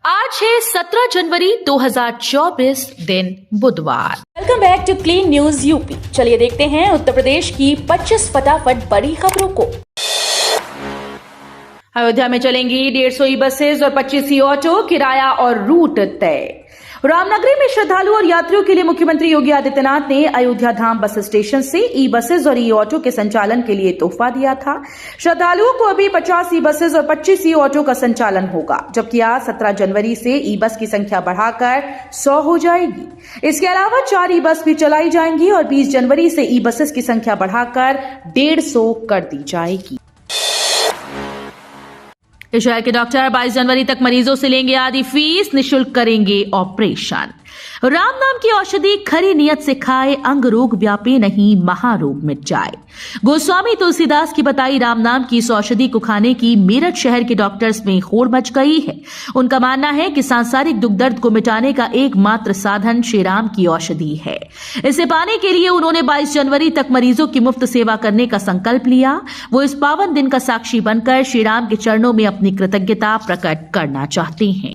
आज है 17 जनवरी 2024 दिन बुधवार। Welcome back to Clean News UP. चलिए देखते हैं उत्तर प्रदेश की 25 फटाफट बड़ी खबरों को। अयोध्या में चलेंगी 150 ई बसेस और 25 ई ऑटो, किराया और रूट तय। रामनगरी में श्रद्धालु और यात्रियों के लिए मुख्यमंत्री योगी आदित्यनाथ ने अयोध्या धाम बस स्टेशन से ई बसेस और ई ऑटो के संचालन के लिए तोहफा दिया था। श्रद्धालुओं को अभी 50 ई बसेस और 25 ई ऑटो का संचालन होगा, जबकि आज 17 जनवरी से ई बस की संख्या बढ़ाकर 100 हो जाएगी। इसके अलावा 4 ई बस भी चलाई जाएंगी और 20 जनवरी से ई बसेस की संख्या बढ़ाकर 150 कर दी जाएगी। इस शहर के डॉक्टर 22 जनवरी तक मरीजों से लेंगे आधी फीस, निःशुल्क करेंगे ऑपरेशन। राम नाम की औषधि खरी नियत से खाए, अंग रोग व्यापे नहीं महारोग मिट जाए। गोस्वामी तुलसीदास की बताई राम नाम की इस औषधि को खाने की मेरठ शहर के डॉक्टर्स में होड़ मच गई है। उनका मानना है कि सांसारिक दुख दर्द को मिटाने का एकमात्र साधन श्री राम की औषधि है। इसे पाने के लिए उन्होंने 22 जनवरी तक मरीजों की मुफ्त सेवा करने का संकल्प लिया। वो इस पावन दिन का साक्षी बनकर श्री राम के चरणों में अपनी कृतज्ञता प्रकट करना चाहते हैं।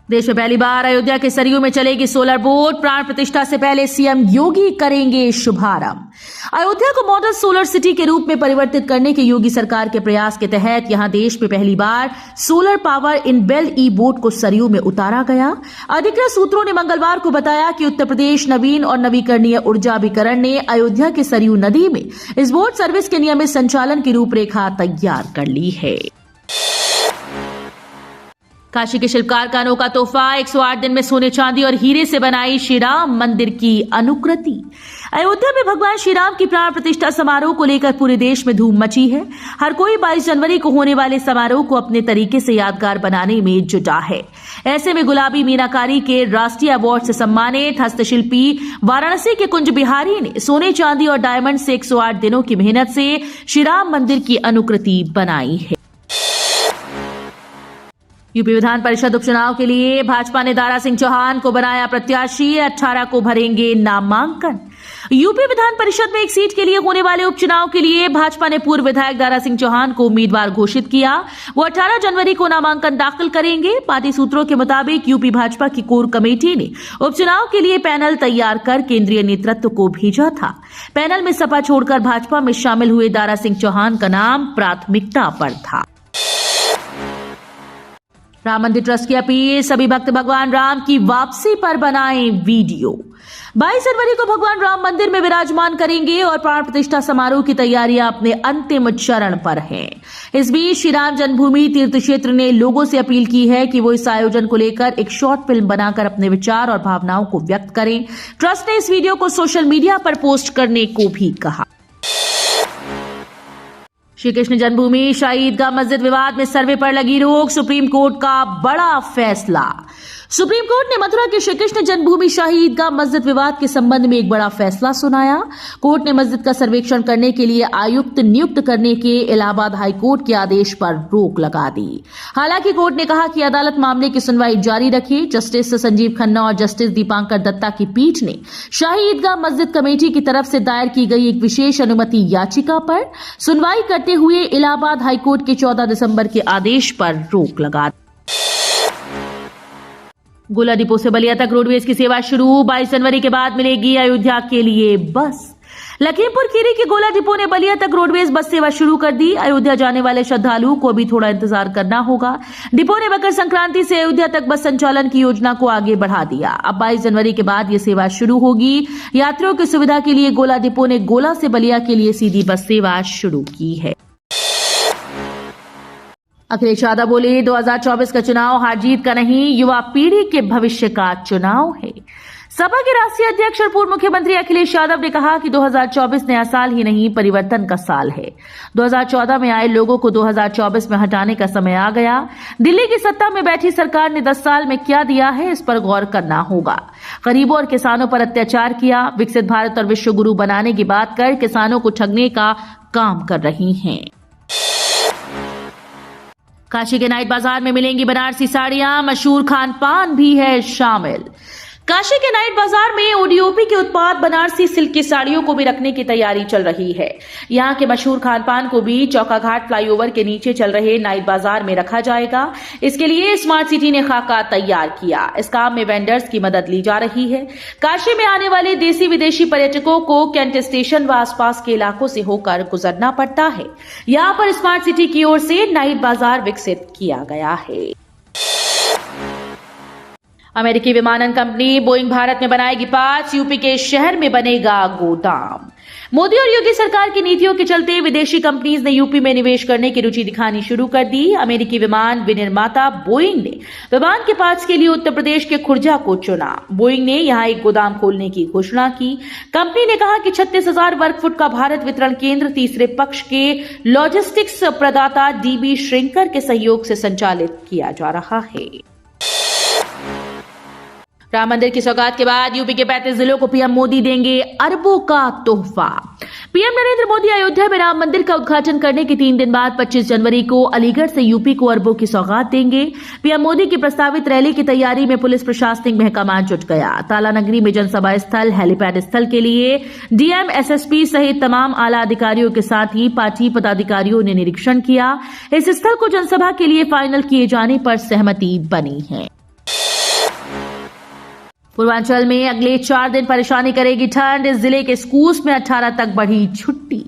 देश में पहली बार अयोध्या के सरयू में चलेगी सोलर बोट। प्राण प्रतिष्ठा से पहले सीएम योगी करेंगे शुभारंभ। अयोध्या को मॉडल सोलर सिटी के रूप में परिवर्तित करने के योगी सरकार के प्रयास के तहत यहां देश में पहली बार सोलर पावर इन बेल ई बोट को सरयू में उतारा गया। अधिकृत सूत्रों ने मंगलवार को बताया कि उत्तर प्रदेश नवीन और नवीकरणीय ऊर्जा अभिकरण ने अयोध्या के सरयू नदी में इस बोट सर्विस के नियमित संचालन की रूपरेखा तैयार कर ली है। काशी के शिल्पकार का अनोखा तोहफा, 108 दिन में सोने चांदी और हीरे से बनाई श्री राम मंदिर की अनुकृति। अयोध्या में भगवान श्री राम की प्राण प्रतिष्ठा समारोह को लेकर पूरे देश में धूम मची है। हर कोई 22 जनवरी को होने वाले समारोह को अपने तरीके से यादगार बनाने में जुटा है। ऐसे में गुलाबी मीनाकारी के राष्ट्रीय अवार्ड से सम्मानित हस्तशिल्पी वाराणसी के कुंज बिहारी ने सोने चांदी और डायमंड से 108 दिनों की मेहनत से श्री राम मंदिर की अनुकृति बनाई है। यूपी विधान परिषद उपचुनाव के लिए भाजपा ने दारा सिंह चौहान को बनाया प्रत्याशी। 18 को भरेंगे नामांकन। यूपी विधान परिषद में एक सीट के लिए होने वाले उपचुनाव के लिए भाजपा ने पूर्व विधायक दारा सिंह चौहान को उम्मीदवार घोषित किया। वो 18 जनवरी को नामांकन दाखिल करेंगे। पार्टी सूत्रों के मुताबिक यूपी भाजपा की कोर कमेटी ने उपचुनाव के लिए पैनल तैयार कर केंद्रीय नेतृत्व को भेजा था। पैनल में सपा छोड़कर भाजपा में शामिल हुए दारा सिंह चौहान का नाम प्राथमिकता पर था। राम मंदिर ट्रस्ट की अपील, सभी भक्त भगवान राम की वापसी पर बनाएं वीडियो। 22 जनवरी को भगवान राम मंदिर में विराजमान करेंगे और प्राण प्रतिष्ठा समारोह की तैयारियां अपने अंतिम चरण पर हैं। इस बीच श्री राम जन्मभूमि तीर्थ क्षेत्र ने लोगों से अपील की है कि वो इस आयोजन को लेकर एक शॉर्ट फिल्म बनाकर अपने विचार और भावनाओं को व्यक्त करें। ट्रस्ट ने इस वीडियो को सोशल मीडिया पर पोस्ट करने को भी कहा। श्री कृष्ण जन्मभूमि शाही ईदगाह मस्जिद विवाद में सर्वे पर लगी रोक, सुप्रीम कोर्ट का बड़ा फैसला। सुप्रीम कोर्ट ने मथुरा के श्री कृष्ण जन्मभूमि शाही ईदगाह मस्जिद विवाद के संबंध में एक बड़ा फैसला सुनाया। कोर्ट ने मस्जिद का सर्वेक्षण करने के लिए आयुक्त नियुक्त करने के इलाहाबाद हाई कोर्ट के आदेश पर रोक लगा दी। हालांकि कोर्ट ने कहा कि अदालत मामले की सुनवाई जारी रखे। जस्टिस संजीव खन्ना और जस्टिस दीपांकर दत्ता की पीठ ने शाही ईदगाह मस्जिद कमेटी की तरफ से दायर की गई एक विशेष अनुमति याचिका पर सुनवाई करते हुए इलाहाबाद हाईकोर्ट के 14 दिसंबर के आदेश पर रोक लगा दी। गोला डिपो से बलिया तक रोडवेज की सेवा शुरू। 22 जनवरी के बाद मिलेगी अयोध्या के लिए बस। लखीमपुर खीरी के गोला डिपो ने बलिया तक रोडवेज बस सेवा शुरू कर दी। अयोध्या जाने वाले श्रद्धालुओं को अभी थोड़ा इंतजार करना होगा। डिपो ने मकर संक्रांति से अयोध्या तक बस संचालन की योजना को आगे बढ़ा दिया। अब 22 जनवरी के बाद ये सेवा शुरू होगी। यात्रियों की सुविधा के लिए गोला डिपो ने गोला से बलिया के लिए सीधी बस सेवा शुरू की है। अखिलेश यादव बोले 2024 का चुनाव हार जीत का नहीं, युवा पीढ़ी के भविष्य का चुनाव है। सपा के राष्ट्रीय अध्यक्ष और पूर्व मुख्यमंत्री अखिलेश यादव ने कहा कि 2024 नया साल ही नहीं, परिवर्तन का साल है। 2014 में आए लोगों को 2024 में हटाने का समय आ गया। दिल्ली की सत्ता में बैठी सरकार ने 10 साल में क्या दिया है, इस पर गौर करना होगा। गरीबों और किसानों पर अत्याचार किया। विकसित भारत और विश्व गुरु बनाने की बात कर किसानों को ठगने का काम कर रही हैं। काशी के नाइट बाजार में मिलेंगी बनारसी साड़ियां, मशहूर खान पान भी है शामिल। काशी के नाइट बाजार में ओडीओपी के उत्पाद बनारसी सिल्क की साड़ियों को भी रखने की तैयारी चल रही है। यहां के मशहूर खान पान को भी चौकाघाट फ्लाईओवर के नीचे चल रहे नाइट बाजार में रखा जाएगा। इसके लिए स्मार्ट सिटी ने खाका तैयार किया। इस काम में वेंडर्स की मदद ली जा रही है। काशी में आने वाले देसी विदेशी पर्यटकों को कैंट स्टेशन व आसपास के इलाकों से होकर गुजरना पड़ता है। यहां पर स्मार्ट सिटी की ओर से नाइट बाजार विकसित किया गया है। अमेरिकी विमानन कंपनी बोइंग भारत में बनाएगी 5, यूपी के शहर में बनेगा गोदाम। मोदी और योगी सरकार की नीतियों के चलते विदेशी कंपनीज ने यूपी में निवेश करने की रुचि दिखानी शुरू कर दी। अमेरिकी विमान विनिर्माता बोइंग ने विमान के पार्ट्स के लिए उत्तर प्रदेश के खुर्जा को चुना। बोइंग ने यहां एक गोदाम खोलने की घोषणा की। कंपनी ने कहा कि 36,000 वर्ग फुट का भारत वितरण केंद्र तीसरे पक्ष के लॉजिस्टिक्स प्रदाता डीबी श्रिंकर के सहयोग से संचालित किया जा रहा है। राम मंदिर की सौगात के बाद यूपी के 35 जिलों को पीएम मोदी देंगे अरबों का तोहफा। पीएम नरेंद्र मोदी अयोध्या में राम मंदिर का उद्घाटन करने के 3 दिन बाद 25 जनवरी को अलीगढ़ से यूपी को अरबों की सौगात देंगे। पीएम मोदी की प्रस्तावित रैली की तैयारी में पुलिस प्रशासनिक महकमा जुट गया। ताला नगरी में जनसभा स्थल, हेलीपैड स्थल के लिए डीएम, एसएसपी सहित तमाम आला अधिकारियों के साथ ही पार्टी पदाधिकारियों ने निरीक्षण किया। इस स्थल को जनसभा के लिए फाइनल किए जाने पर सहमति बनी है। पूर्वांचल में अगले 4 दिन परेशानी करेगी ठंड। इस जिले के स्कूल्स में 18 तक बढ़ी छुट्टी।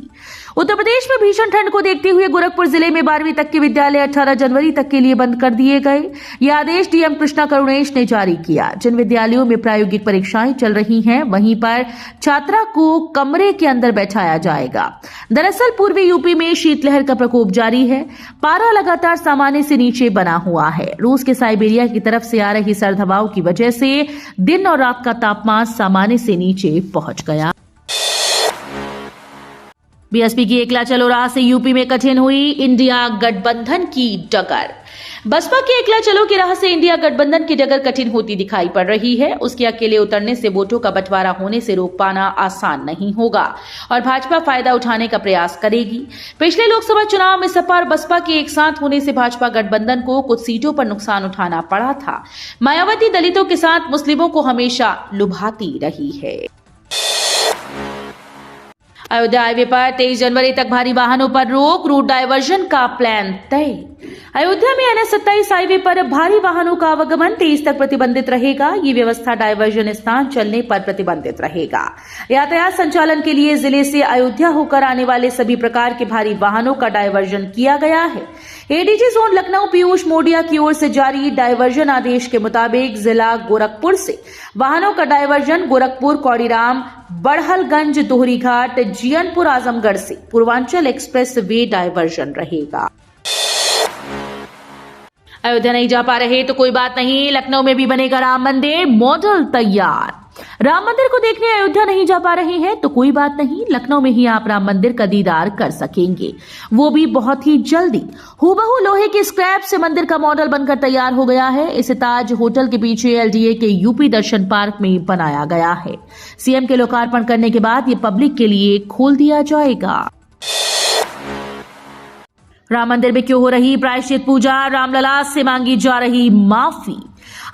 उत्तर प्रदेश में भीषण ठंड को देखते हुए गोरखपुर जिले में 12वीं तक के विद्यालय 18 जनवरी तक के लिए बंद कर दिए गए। यह आदेश डीएम कृष्णा करुणेश ने जारी किया। जिन विद्यालयों में प्रायोगिक परीक्षाएं चल रही हैं, वहीं पर छात्रा को कमरे के अंदर बैठाया जाएगा। दरअसल पूर्वी यूपी में शीतलहर का प्रकोप जारी है। पारा लगातार सामान्य से नीचे बना हुआ है। रूस के साइबेरिया की तरफ से आ रही सर्द हवाओं की वजह से दिन और रात का तापमान सामान्य से नीचे पहुंच गया। बीएसपी की एकला चलो राह से यूपी में कठिन हुई इंडिया गठबंधन की डगर। बसपा के एकला चलो की राह से इंडिया गठबंधन की डगर कठिन होती दिखाई पड़ रही है। उसके अकेले उतरने से वोटों का बंटवारा होने से रोक पाना आसान नहीं होगा और भाजपा फायदा उठाने का प्रयास करेगी। पिछले लोकसभा चुनाव में सपा और बसपा के एक साथ होने से भाजपा गठबंधन को कुछ सीटों पर नुकसान उठाना पड़ा था। मायावती दलितों के साथ मुस्लिमों को हमेशा लुभाती रही है। अयोध्या हाईवे पर 23 जनवरी तक भारी वाहनों पर रोक, रूट डायवर्जन का प्लान तय। अयोध्या में NH 27 हाईवे पर भारी वाहनों का आवागमन 23 तक प्रतिबंधित रहेगा। ये व्यवस्था डायवर्जन स्थान चलने पर प्रतिबंधित रहेगा। यातायात संचालन के लिए जिले से अयोध्या होकर आने वाले सभी प्रकार के भारी वाहनों का डायवर्जन किया गया है। एडीजी जोन लखनऊ पीयूष मोडिया की ओर से जारी डायवर्जन आदेश के मुताबिक जिला गोरखपुर से वाहनों का डायवर्जन गोरखपुर, कौड़ीराम, बड़हलगंज, दोहरीघाट, जियनपुर, आजमगढ़ से पूर्वांचल एक्सप्रेस वे डायवर्जन रहेगा। अयोध्या नहीं जा पा रहे तो कोई बात नहीं, लखनऊ में भी बनेगा राम मंदिर, मॉडल तैयार। राम मंदिर को देखने अयोध्या नहीं जा पा रहे हैं तो कोई बात नहीं, लखनऊ में ही आप राम मंदिर का दीदार कर सकेंगे, वो भी बहुत ही जल्दी। हूबहू लोहे के स्क्रैप से मंदिर का मॉडल बनकर तैयार हो गया है। इसे ताज होटल के पीछे एलडीए के यूपी दर्शन पार्क में बनाया गया है। सीएम के लोकार्पण करने के बाद ये पब्लिक के लिए खोल दिया जाएगा। राम मंदिर में क्यों हो रही प्रायश्चित पूजा, रामलला से मांगी जा रही माफी।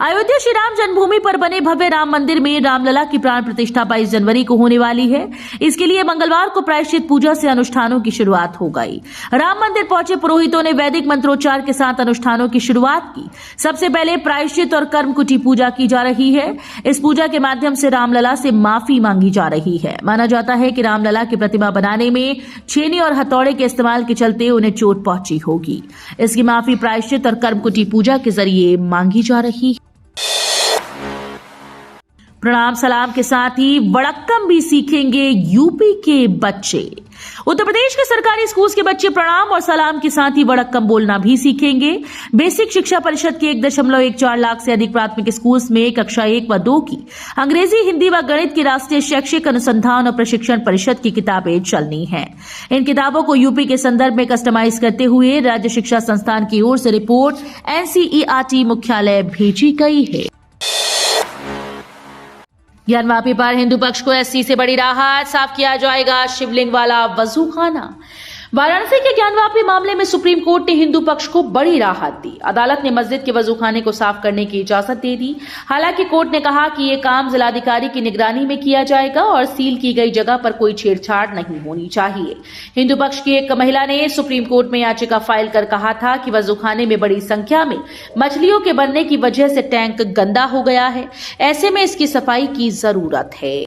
अयोध्या श्री राम जन्मभूमि पर बने भव्य राम मंदिर में रामलला की प्राण प्रतिष्ठा 22 जनवरी को होने वाली है। इसके लिए मंगलवार को प्रायश्चित पूजा से अनुष्ठानों की शुरुआत हो गई। राम मंदिर पहुंचे पुरोहितों ने वैदिक मंत्रोच्चार के साथ अनुष्ठानों की शुरुआत की। सबसे पहले प्रायश्चित और कर्मकुटी पूजा की जा रही है। इस पूजा के माध्यम से रामलला से माफी मांगी जा रही है। माना जाता है कि रामलला की प्रतिमा बनाने में छेनी और हथौड़े के इस्तेमाल के चलते उन्हें चोट पहुंची होगी। इसकी माफी प्रायश्चित और कर्मकुटी पूजा के जरिए मांगी जा रही है। प्रणाम सलाम के साथ ही वड़क्कम भी सीखेंगे यूपी के बच्चे। उत्तर प्रदेश के सरकारी स्कूल के बच्चे प्रणाम और सलाम के साथ ही वड़क्कम बोलना भी सीखेंगे। बेसिक शिक्षा परिषद के 1.14 लाख से अधिक प्राथमिक स्कूल्स में कक्षा 1 व 2 की अंग्रेजी, हिंदी व गणित की राष्ट्रीय शैक्षिक अनुसंधान और प्रशिक्षण परिषद की किताबें चलनी हैं। इन किताबों को यूपी के संदर्भ में कस्टमाइज करते हुए राज्य शिक्षा संस्थान की ओर से रिपोर्ट NCERT मुख्यालय भेजी गई है। ज्ञानवापी पर हिंदू पक्ष को SC से बड़ी राहत, साफ किया जाएगा शिवलिंग वाला वजूखाना। वाराणसी के ज्ञानवापी मामले में सुप्रीम कोर्ट ने हिंदू पक्ष को बड़ी राहत दी। अदालत ने मस्जिद के वजूखाने को साफ करने की इजाजत दे दी। हालांकि कोर्ट ने कहा कि यह काम जिलाधिकारी की निगरानी में किया जाएगा और सील की गई जगह पर कोई छेड़छाड़ नहीं होनी चाहिए। हिंदू पक्ष की एक महिला ने सुप्रीम कोर्ट में याचिका फाइल कर कहा था कि वजूखाने में बड़ी संख्या में मछलियों के बनने की वजह से टैंक गंदा हो गया है। ऐसे में इसकी सफाई की जरूरत है।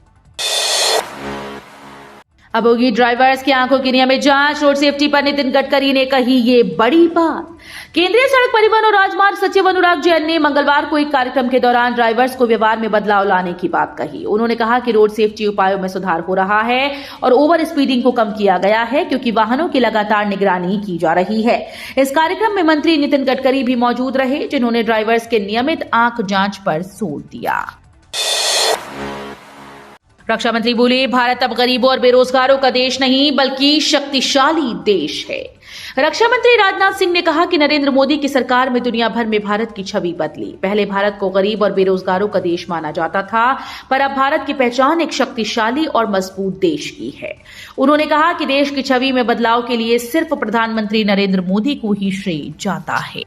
अब होगी ड्राइवर्स की आंखों की नियमित जांच। रोड सेफ्टी पर नितिन गडकरी ने कही ये बड़ी बात। केंद्रीय सड़क परिवहन और राजमार्ग सचिव अनुराग जैन ने मंगलवार को एक कार्यक्रम के दौरान ड्राइवर्स को व्यवहार में बदलाव लाने की बात कही। उन्होंने कहा कि रोड सेफ्टी उपायों में सुधार हो रहा है और ओवर स्पीडिंग को कम किया गया है क्योंकि वाहनों की लगातार निगरानी की जा रही है। इस कार्यक्रम में मंत्री नितिन गडकरी भी मौजूद रहे, जिन्होंने ड्राइवर्स के नियमित आंख जांच पर जोर दिया। रक्षा मंत्री बोले, भारत अब गरीबों और बेरोजगारों का देश नहीं बल्कि शक्तिशाली देश है। रक्षा मंत्री राजनाथ सिंह ने कहा कि नरेंद्र मोदी की सरकार में दुनिया भर में भारत की छवि बदली। पहले भारत को गरीब और बेरोजगारों का देश माना जाता था, पर अब भारत की पहचान एक शक्तिशाली और मजबूत देश की है। उन्होंने कहा कि देश की छवि में बदलाव के लिए सिर्फ प्रधानमंत्री नरेंद्र मोदी को ही श्रेय जाता है।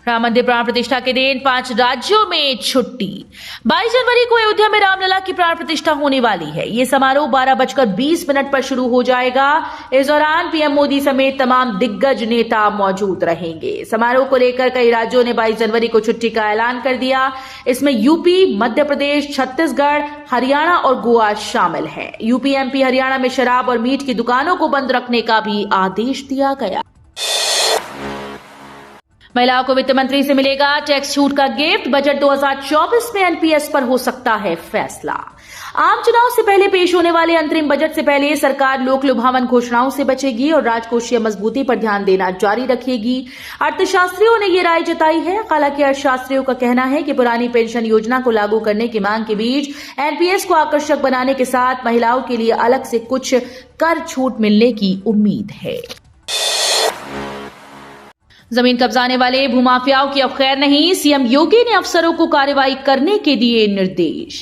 राम मंदिर प्राण प्रतिष्ठा के दिन 5 राज्यों में छुट्टी। 22 जनवरी को अयोध्या में रामलला की प्राण प्रतिष्ठा होने वाली है। ये समारोह 12:20 पर शुरू हो जाएगा। इस दौरान पीएम मोदी समेत तमाम दिग्गज नेता मौजूद रहेंगे। समारोह को लेकर कई राज्यों ने 22 जनवरी को छुट्टी का ऐलान कर दिया। इसमें यूपी, मध्य प्रदेश, छत्तीसगढ़, हरियाणा और गोवा शामिल है। यूपी, एमपी, हरियाणा में शराब और मीट की दुकानों को बंद रखने का भी आदेश दिया गया। महिलाओं को वित्त मंत्री से मिलेगा टैक्स छूट का गिफ्ट। बजट 2024 में एनपीएस पर हो सकता है फैसला। आम चुनाव से पहले पेश होने वाले अंतरिम बजट से पहले सरकार लोक लुभावन घोषणाओं से बचेगी और राजकोषीय मजबूती पर ध्यान देना जारी रखेगी। अर्थशास्त्रियों ने ये राय जताई है। हालांकि अर्थशास्त्रियों का कहना है कि पुरानी पेंशन योजना को लागू करने की मांग के बीच एनपीएस को आकर्षक बनाने के साथ महिलाओं के लिए अलग से कुछ कर छूट मिलने की उम्मीद है। जमीन कब्जाने वाले भूमाफियाओं की अब खैर नहीं। सीएम योगी ने अफसरों को कार्रवाई करने के दिए निर्देश।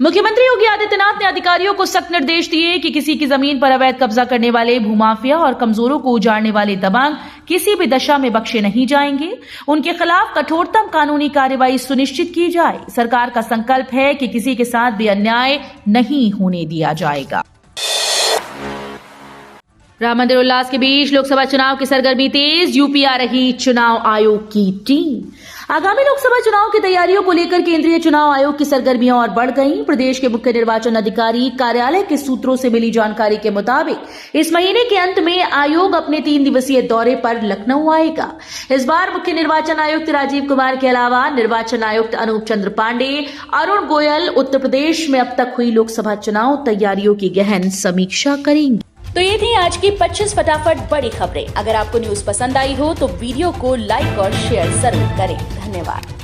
मुख्यमंत्री योगी आदित्यनाथ ने अधिकारियों को सख्त निर्देश दिए कि किसी की जमीन पर अवैध कब्जा करने वाले भूमाफिया और कमजोरों को उजाड़ने वाले दबंग किसी भी दशा में बख्शे नहीं जाएंगे। उनके खिलाफ कठोरतम कानूनी कार्रवाई सुनिश्चित की जाए। सरकार का संकल्प है कि किसी के साथ भी अन्याय नहीं होने दिया जाएगा। राम मंदिर उल्लास के बीच लोकसभा चुनाव की सरगर्मी तेज। यूपी आ रही चुनाव आयोग की टीम। आगामी लोकसभा चुनाव की तैयारियों को लेकर केंद्रीय चुनाव आयोग की सरगर्मियां और बढ़ गईं। प्रदेश के मुख्य निर्वाचन अधिकारी कार्यालय के सूत्रों से मिली जानकारी के मुताबिक इस महीने के अंत में आयोग अपने 3 दिवसीय दौरे पर लखनऊ आएगा। इस बार मुख्य निर्वाचन आयुक्त राजीव कुमार के अलावा निर्वाचन आयुक्त अनूप चंद्र पांडे, अरुण गोयल उत्तर प्रदेश में अब तक हुई लोकसभा चुनाव तैयारियों की गहन समीक्षा करेंगे। तो ये थी आज की 25 फटाफट बड़ी खबरें। अगर आपको न्यूज पसंद आई हो तो वीडियो को लाइक और शेयर जरूर करें। धन्यवाद।